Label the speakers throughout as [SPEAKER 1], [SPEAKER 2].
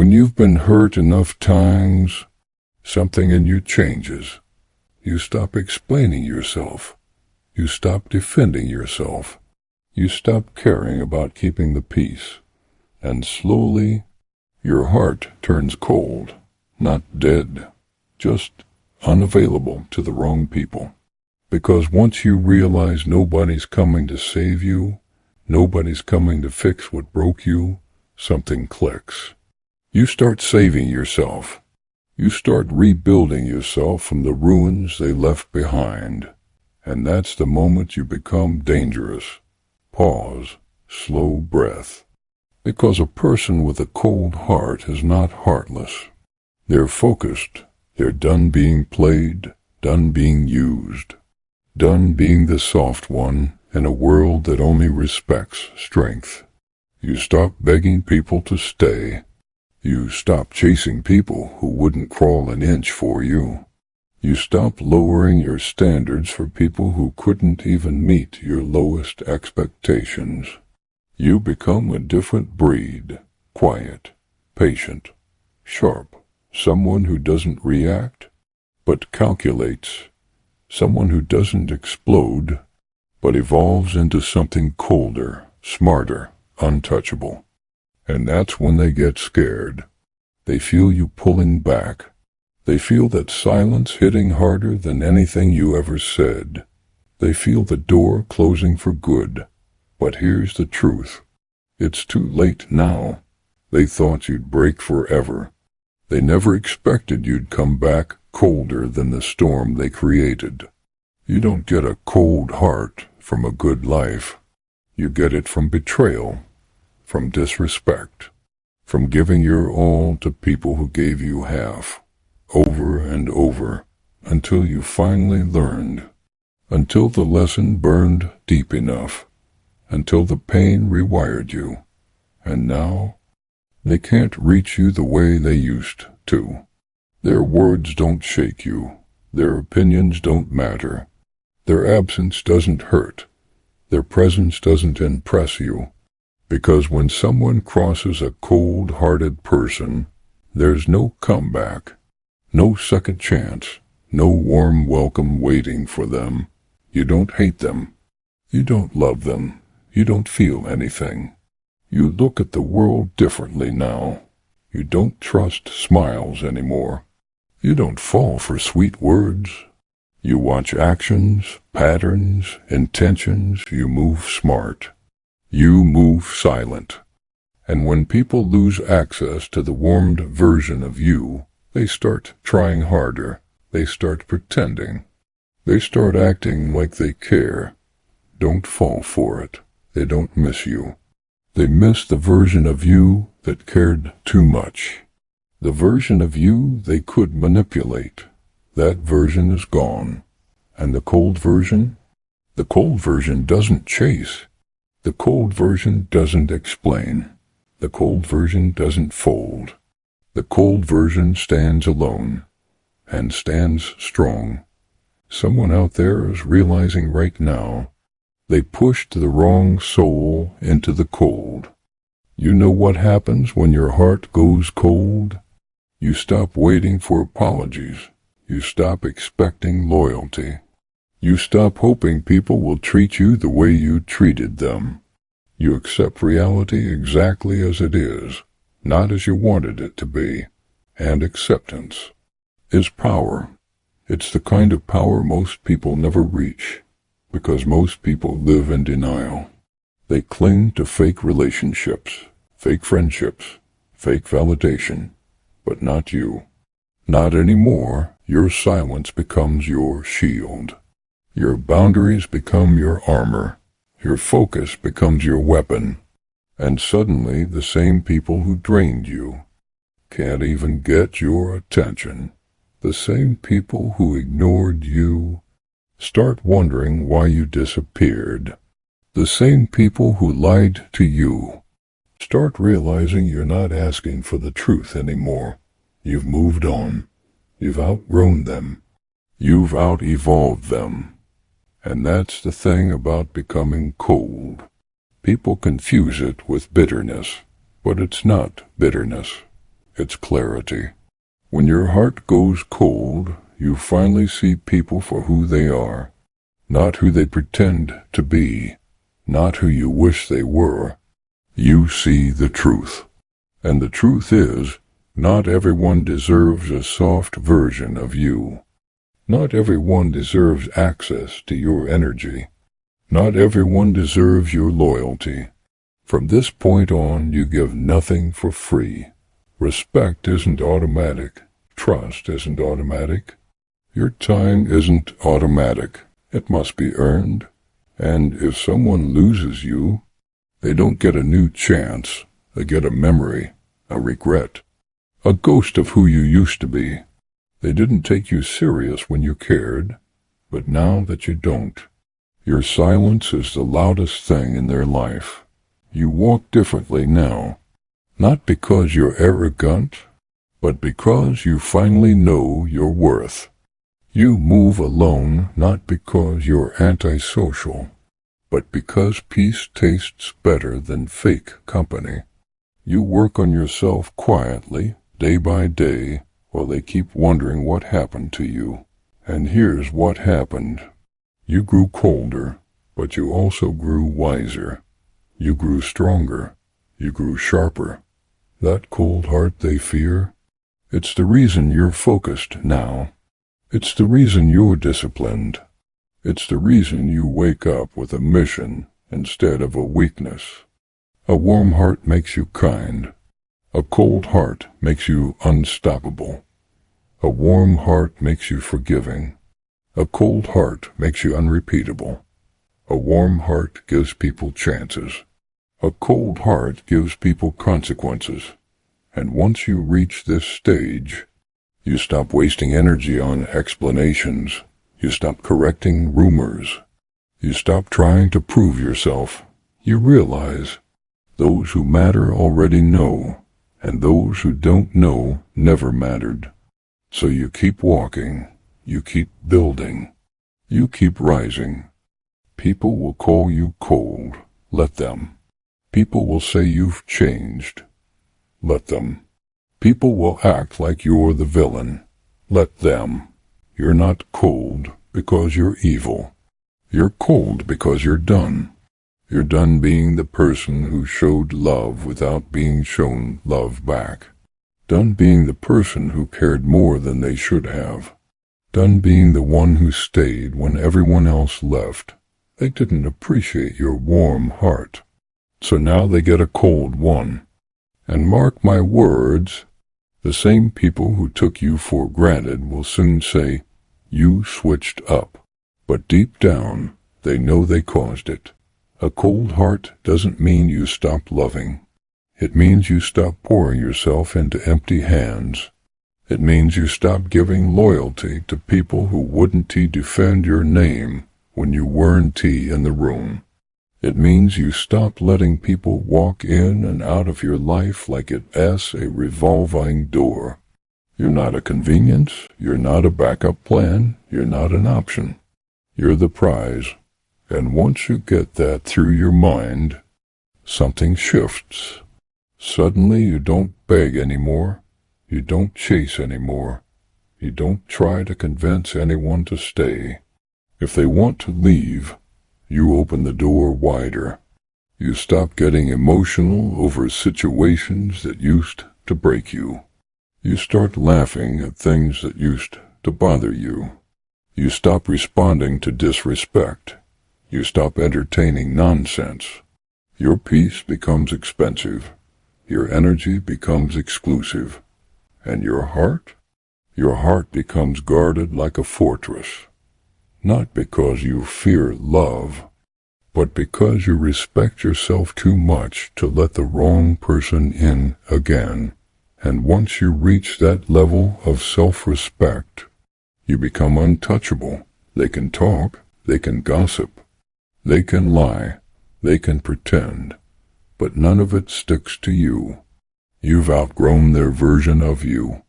[SPEAKER 1] When you've been hurt enough times, something in you changes. You stop explaining yourself. You stop defending yourself. You stop caring about keeping the peace. And slowly, your heart turns cold, not dead, just unavailable to the wrong people. Because once you realize nobody's coming to save you, nobody's coming to fix what broke you, something clicks. You start saving yourself. You start rebuilding yourself from the ruins they left behind. And that's the moment you become dangerous. Pause, slow breath. Because a person with a cold heart is not heartless. They're focused. They're done being played, done being used, done being the soft one in a world that only respects strength. You stop begging people to stay. You stop chasing people who wouldn't crawl an inch for you. You stop lowering your standards for people who couldn't even meet your lowest expectations. You become a different breed, quiet, patient, sharp, someone who doesn't react, but calculates, someone who doesn't explode, but evolves into something colder, smarter, untouchable. And that's when they get scared. They feel you pulling back. They feel that silence hitting harder than anything you ever said. They feel the door closing for good. But here's the truth. It's too late now. They thought you'd break forever. They never expected you'd come back colder than the storm they created. You don't get a cold heart from a good life. You get it from betrayal, from disrespect, from giving your all to people who gave you half, over and over, until you finally learned, until the lesson burned deep enough, until the pain rewired you. And now, they can't reach you the way they used to. Their words don't shake you. Their opinions don't matter. Their absence doesn't hurt. Their presence doesn't impress you. Because when someone crosses a cold-hearted person, there's no comeback, no second chance, no warm welcome waiting for them. You don't hate them. You don't love them. You don't feel anything. You look at the world differently now. You don't trust smiles anymore. You don't fall for sweet words. You watch actions, patterns, intentions. You move smart. You move silent. And when people lose access to the warmed version of you, they start trying harder. They start pretending. They start acting like they care. Don't fall for it. They don't miss you. They miss the version of you that cared too much. The version of you they could manipulate. That version is gone. And the cold version? The cold version doesn't chase. The cold version doesn't explain. The cold version doesn't fold. The cold version stands alone. And stands strong. Someone out there is realizing right now they pushed the wrong soul into the cold. You know what happens when your heart goes cold? You stop waiting for apologies. You stop expecting loyalty. You stop hoping people will treat you the way you treated them. You accept reality exactly as it is, not as you wanted it to be. And acceptance is power. It's the kind of power most people never reach. Because most people live in denial. They cling to fake relationships, fake friendships, fake validation, but not you. Not anymore. Your silence becomes your shield. Your boundaries become your armor. Your focus becomes your weapon. And suddenly the same people who drained you can't even get your attention. The same people who ignored you start wondering why you disappeared. The same people who lied to you start realizing you're not asking for the truth anymore. You've moved on. You've outgrown them. You've out-evolved them. And that's the thing about becoming cold. People confuse it with bitterness, but it's not bitterness. it's clarity. When your heart goes cold, you finally see people for who they are, not who they pretend to be, not who you wish they were. You see the truth. And the truth is, not everyone deserves a soft version of you. Not everyone deserves access to your energy. Not everyone deserves your loyalty. From this point on, you give nothing for free. Respect isn't automatic. Trust isn't automatic. Your time isn't automatic. It must be earned. And if someone loses you, they don't get a new chance. They get a memory, a regret, a ghost of who you used to be. They didn't take you serious when you cared, but now that you don't, your silence is the loudest thing in their life. You walk differently now, not because you're arrogant, but because you finally know your worth. You move alone not because you're antisocial, but because peace tastes better than fake company. You work on yourself quietly, day by day, while they keep wondering what happened to you. And here's what happened. You grew colder, but you also grew wiser. You grew stronger. You grew sharper. That cold heart they fear, it's the reason you're focused now. It's the reason you're disciplined. It's the reason you wake up with a mission instead of a weakness. A warm heart makes you kind. A cold heart makes you unstoppable. A warm heart makes you forgiving. A cold heart makes you unrepeatable. A warm heart gives people chances. A cold heart gives people consequences. And once you reach this stage, you stop wasting energy on explanations. You stop correcting rumors. You stop trying to prove yourself. You realize those who matter already know, and those who don't know never mattered. So you keep walking. You keep building. You keep rising. People will call you cold. Let them. People will say you've changed. Let them. People will act like you're the villain. Let them. You're not cold because you're evil. You're cold because you're done. You're done being the person who showed love without being shown love back. Done being the person who cared more than they should have. Done being the one who stayed when everyone else left. They didn't appreciate your warm heart. So now they get a cold one. And mark my words, the same people who took you for granted will soon say, you switched up. But deep down, they know they caused it. A cold heart doesn't mean you stop loving. It means you stop pouring yourself into empty hands. It means you stop giving loyalty to people who wouldn't defend your name when you weren't in the room. It means you stop letting people walk in and out of your life like it's a revolving door. You're not a convenience. You're not a backup plan. You're not an option. You're the prize. And once you get that through your mind, something shifts. Suddenly you don't beg anymore. You don't chase anymore. You don't try to convince anyone to stay. If they want to leave, you open the door wider. You stop getting emotional over situations that used to break you. You start laughing at things that used to bother you. You stop responding to disrespect. You stop entertaining nonsense. Your peace becomes expensive. Your energy becomes exclusive. And your heart becomes guarded like a fortress. Not because you fear love, but because you respect yourself too much to let the wrong person in again. And once you reach that level of self-respect, you become untouchable. They can talk, they can gossip, they can lie, they can pretend, but none of it sticks to you. You've outgrown their version of you.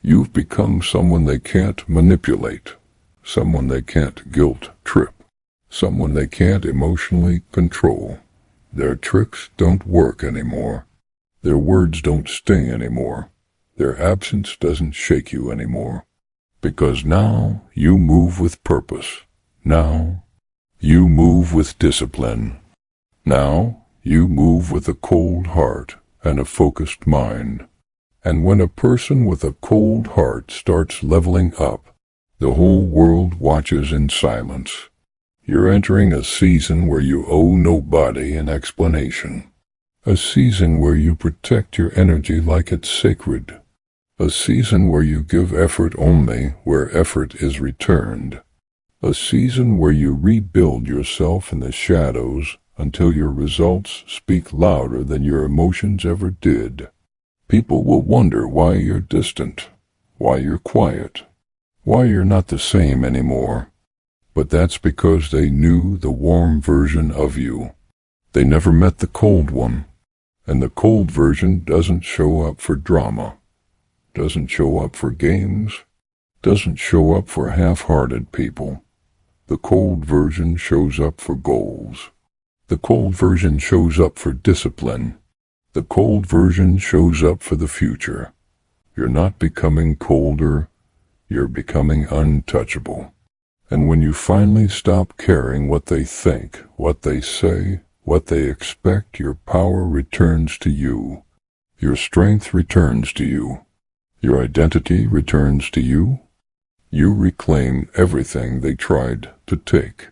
[SPEAKER 1] You've become someone they can't manipulate, someone they can't guilt trip, someone they can't emotionally control. Their tricks don't work anymore. Their words don't sting anymore. Their absence doesn't shake you anymore. Because now you move with purpose. Now you move with discipline. Now you move with a cold heart and a focused mind. And when a person with a cold heart starts leveling up, the whole world watches in silence. You're entering a season where you owe nobody an explanation. A season where you protect your energy like it's sacred. A season where you give effort only where effort is returned. A season where you rebuild yourself in the shadows until your results speak louder than your emotions ever did. People will wonder why you're distant, why you're quiet, why you're not the same anymore. But that's because they knew the warm version of you. They never met the cold one. And the cold version doesn't show up for drama, doesn't show up for games, doesn't show up for half-hearted people. The cold version shows up for goals. The cold version shows up for discipline. The cold version shows up for the future. You're not becoming colder, you're becoming untouchable. And when you finally stop caring what they think, what they say, what they expect, your power returns to you. Your strength returns to you. Your identity returns to you. You reclaim everything they tried to take.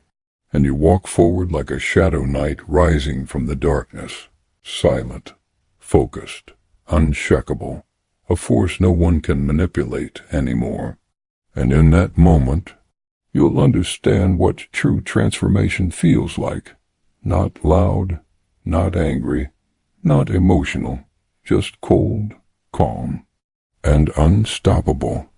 [SPEAKER 1] And you walk forward like a shadow knight rising from the darkness, silent, focused, unshakable, a force no one can manipulate anymore. And in that moment, you'll understand what true transformation feels like. Not loud, not angry, not emotional, just cold, calm, and unstoppable.